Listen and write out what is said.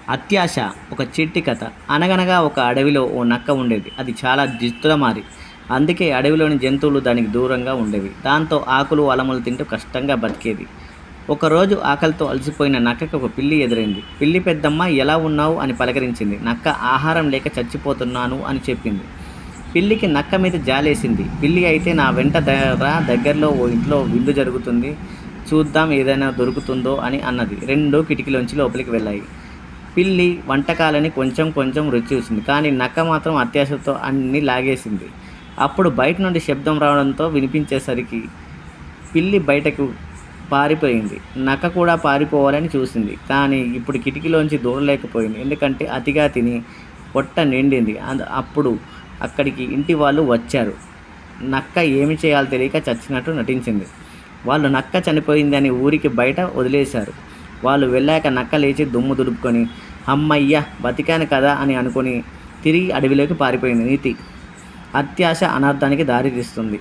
అత్యాశ ఒక చిట్టి కథ. అనగనగా ఒక అడవిలో ఓ నక్క ఉండేది. అది చాలా జిత్తులమారి. అందుకే అడవిలోని జంతువులు దానికి దూరంగా ఉండేవి. దాంతో ఆకులు, అలములు తింటూ కష్టంగా బతికేది. ఒకరోజు ఆకలితో అలసిపోయిన నక్కకి ఒక పిల్లి ఎదురైంది. పిల్లి పెద్దమ్మ, ఎలా ఉన్నావు అని పలకరించింది. నక్క ఆహారం లేక చచ్చిపోతున్నాను అని చెప్పింది. పిల్లికి నక్క మీద జాలేసింది. పిల్లి అయితే నా వెంట దగ్గరలో ఓ ఇంట్లో విందు జరుగుతుంది, చూద్దాం ఏదైనా దొరుకుతుందో అని అన్నది. రెండు కిటికీలోంచి లోపలికి వెళ్ళాయి. పిల్లి వంటకాలని కొంచెం కొంచెం రుచి చూసింది. కానీ నక్క మాత్రం అత్యాశతో అన్నీ లాగేసింది. అప్పుడు బయట నుండి శబ్దం రావడంతో వినిపించేసరికి పిల్లి బయటకు పారిపోయింది. నక్క కూడా పారిపోవాలని చూసింది. కానీ ఇప్పుడు కిటికీలోంచి దూరలేకపోయింది. ఎందుకంటే అతిగా తిని పొట్ట నిండింది. అప్పుడు అక్కడికి ఇంటి వాళ్ళు వచ్చారు. నక్క ఏమి చేయాలో తెలియక చచ్చినట్టు నటించింది. వాళ్ళు నక్క చనిపోయిందని ఊరికి బయట వదిలేశారు. వాళ్ళు వెళ్ళాక నక్క లేచి దుమ్ము దులుపుకొని అమ్మయ్య బతికాను కదా అని అనుకుని తిరిగి అడవిలోకి పారిపోయింది. నీతి: అత్యాశ అనర్థానికి దారి తీస్తుంది.